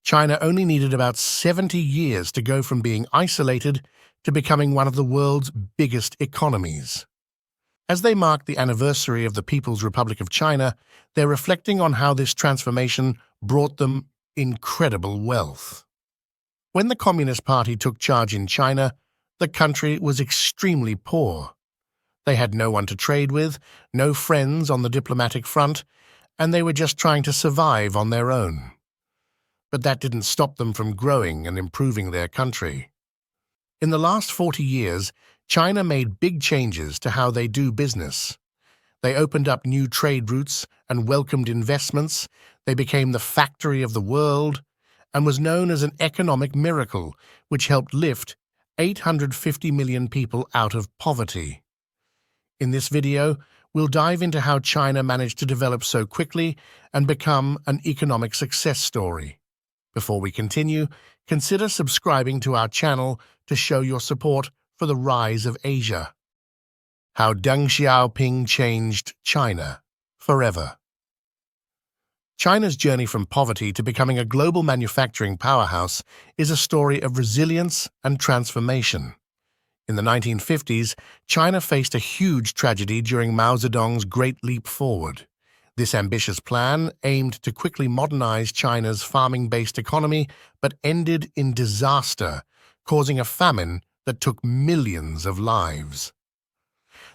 China only needed about 70 years to go from being isolated to becoming one of the world's biggest economies. As they mark the anniversary of the People's Republic of China, they're reflecting on how this transformation brought them incredible wealth. When the Communist Party took charge in China, the country was extremely poor. They had no one to trade with, no friends on the diplomatic front, and they were just trying to survive on their own. But that didn't stop them from growing and improving their country. In the last 40 years, China made big changes to how they do business. They opened up new trade routes and welcomed investments. They became the factory of the world and was known as an economic miracle, which helped lift 850 million people out of poverty. In this video, we'll dive into how China managed to develop so quickly and become an economic success story. Before we continue, consider subscribing to our channel to show your support for the rise of Asia. How Deng Xiaoping changed China forever. China's journey from poverty to becoming a global manufacturing powerhouse is a story of resilience and transformation. In the 1950s, China faced a huge tragedy during Mao Zedong's Great Leap Forward. This ambitious plan aimed to quickly modernize China's farming-based economy, but ended in disaster, causing a famine that took millions of lives.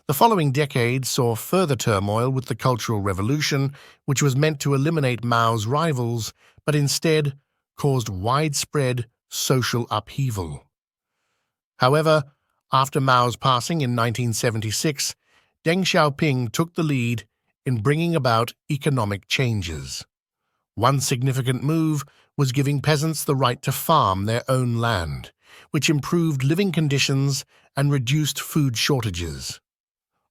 The following decade saw further turmoil with the Cultural Revolution, which was meant to eliminate Mao's rivals, but instead caused widespread social upheaval. However, after Mao's passing in 1976, Deng Xiaoping took the lead in bringing about economic changes. One significant move was giving peasants the right to farm their own land, which improved living conditions and reduced food shortages.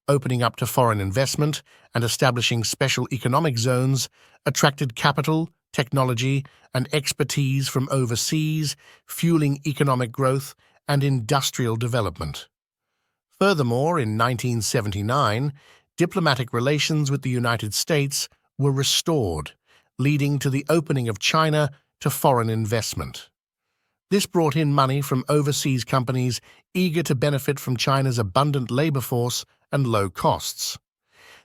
Opening up to foreign investment and establishing special economic zones attracted capital, technology, and expertise from overseas, fueling economic growth and industrial development. Furthermore, in 1979, diplomatic relations with the United States were restored, leading to the opening of China to foreign investment. This brought in money from overseas companies eager to benefit from China's abundant labor force and low costs.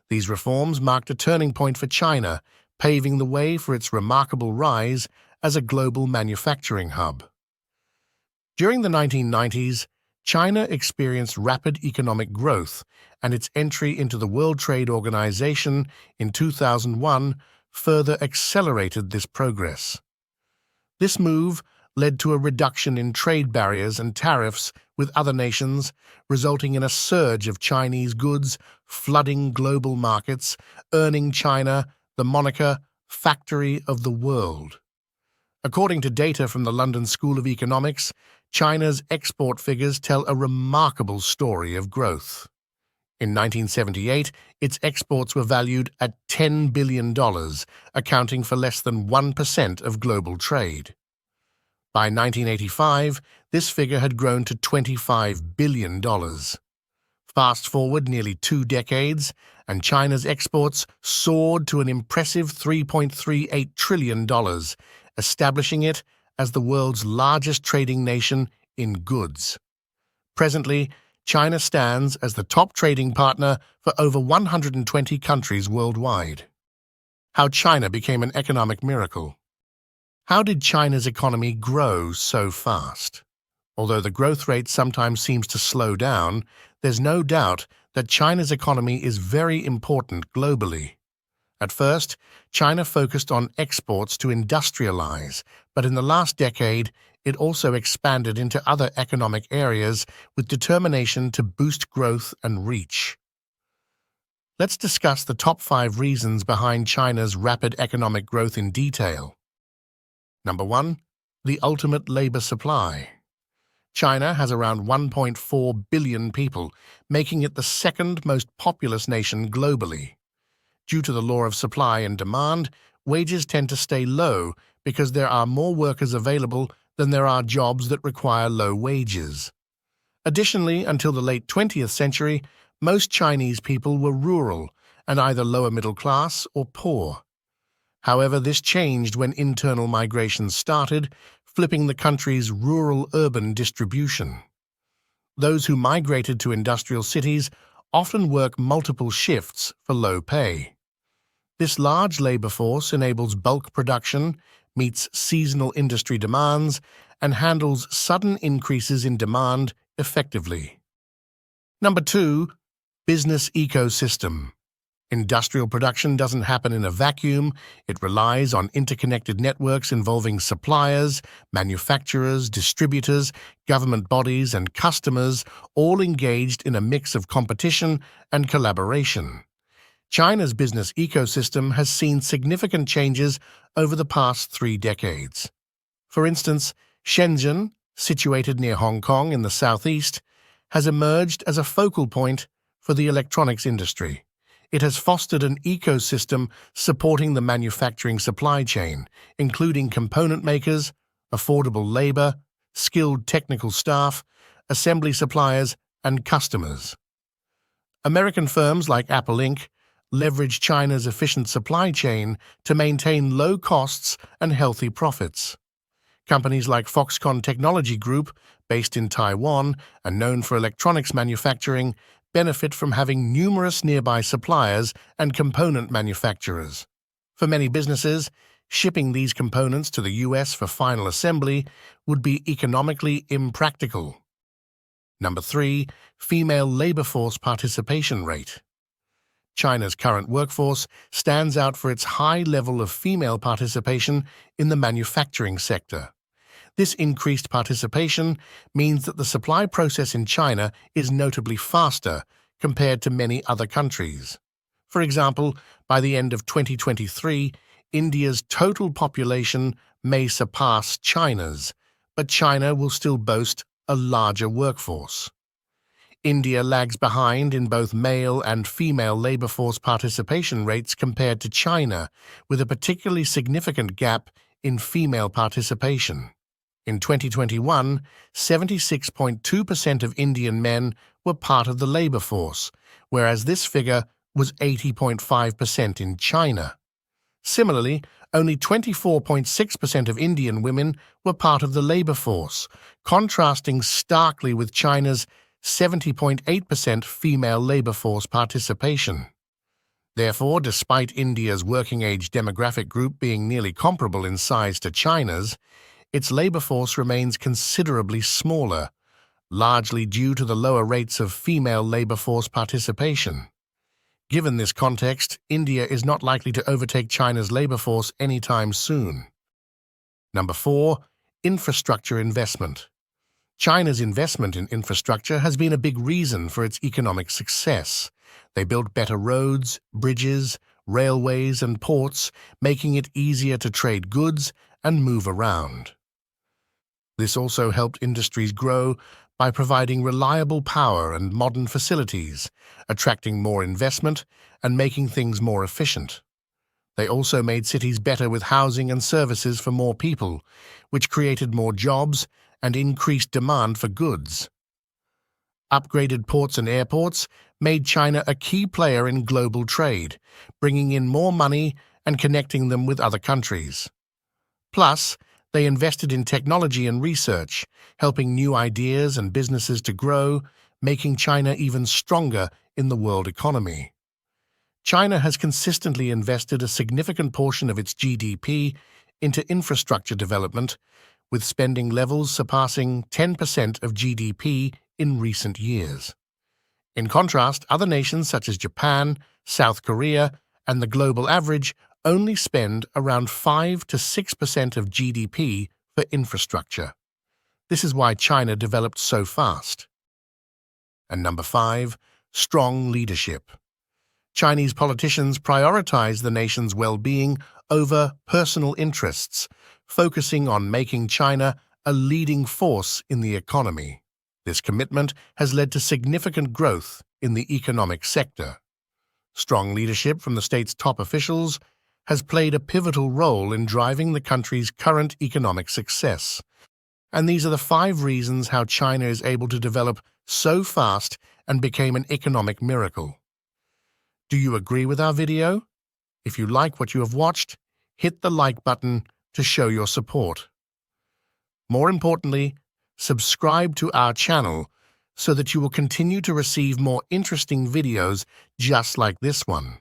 These reforms marked a turning point for China, paving the way for its remarkable rise as a global manufacturing hub. During the 1990s, China experienced rapid economic growth, and its entry into the World Trade Organization in 2001 further accelerated this progress. This move led to a reduction in trade barriers and tariffs with other nations, resulting in a surge of Chinese goods flooding global markets, earning China the moniker "Factory of the World." According to data from the London School of Economics, China's export figures tell a remarkable story of growth. In 1978, its exports were valued at $10 billion, accounting for less than 1% of global trade. By 1985, this figure had grown to $25 billion. Fast forward nearly 2 decades, and China's exports soared to an impressive $3.38 trillion, establishing it as the world's largest trading nation in goods. Presently, China stands as the top trading partner for over 120 countries worldwide. How China became an economic miracle. How did China's economy grow so fast? Although the growth rate sometimes seems to slow down, there's no doubt that China's economy is very important globally. At first, China focused on exports to industrialize, but in the last decade, it also expanded into other economic areas with determination to boost growth and reach. Let's discuss the top 5 reasons behind China's rapid economic growth in detail. Number 1. The ultimate labor supply. China has around 1.4 billion people, making it the second most populous nation globally. Due to the law of supply and demand, wages tend to stay low because there are more workers available than there are jobs that require low wages. Additionally, until the late 20th century, most Chinese people were rural and either lower middle class or poor. However, this changed when internal migration started, flipping the country's rural-urban distribution. Those who migrated to industrial cities often work multiple shifts for low pay. This large labor force enables bulk production, meets seasonal industry demands, and handles sudden increases in demand effectively. Number 2, business ecosystem. Industrial production doesn't happen in a vacuum. It relies on interconnected networks involving suppliers, manufacturers, distributors, government bodies, and customers, all engaged in a mix of competition and collaboration. China's business ecosystem has seen significant changes over the past 3 decades. For instance, Shenzhen, situated near Hong Kong in the southeast, has emerged as a focal point for the electronics industry. It has fostered an ecosystem supporting the manufacturing supply chain, including component makers, affordable labor, skilled technical staff, assembly suppliers, and customers. American firms like Apple Inc. leverage China's efficient supply chain to maintain low costs and healthy profits. Companies like Foxconn Technology Group, based in Taiwan and known for electronics manufacturing, benefit from having numerous nearby suppliers and component manufacturers. For many businesses, shipping these components to the US for final assembly would be economically impractical. Number 3, female labor force participation rate. China's current workforce stands out for its high level of female participation in the manufacturing sector. This increased participation means that the supply process in China is notably faster compared to many other countries. For example, by the end of 2023, India's total population may surpass China's, but China will still boast a larger workforce. India lags behind in both male and female labor force participation rates compared to China, with a particularly significant gap in female participation. In 2021, 76.2% of Indian men were part of the labor force, whereas this figure was 80.5% in China. Similarly, only 24.6% of Indian women were part of the labor force, contrasting starkly with China's 70.8% female labor force participation. Therefore, despite India's working-age demographic group being nearly comparable in size to China's, its labor force remains considerably smaller, largely due to the lower rates of female labor force participation. Given this context, India is not likely to overtake China's labor force anytime soon. Number 4, infrastructure investment. China's investment in infrastructure has been a big reason for its economic success. They built better roads, bridges, railways, and ports, making it easier to trade goods and move around. This also helped industries grow by providing reliable power and modern facilities, attracting more investment and making things more efficient. They also made cities better with housing and services for more people, which created more jobs and increased demand for goods. Upgraded ports and airports made China a key player in global trade, bringing in more money and connecting them with other countries. Plus, they invested in technology and research, helping new ideas and businesses to grow, making China even stronger in the world economy. China has consistently invested a significant portion of its GDP into infrastructure development, with spending levels surpassing 10% of GDP in recent years. In contrast, other nations such as Japan, South Korea, and the global average only spend around 5 to 6% of GDP for infrastructure. This is why China developed so fast. And number 5, strong leadership. Chinese politicians prioritize the nation's well-being over personal interests, focusing on making China a leading force in the economy. This commitment has led to significant growth in the economic sector. Strong leadership from the state's top officials has played a pivotal role in driving the country's current economic success. And these are the 5 reasons how China is able to develop so fast and became an economic miracle. Do you agree with our video? If you like what you have watched, hit the like button to show your support. More importantly, subscribe to our channel so that you will continue to receive more interesting videos just like this one.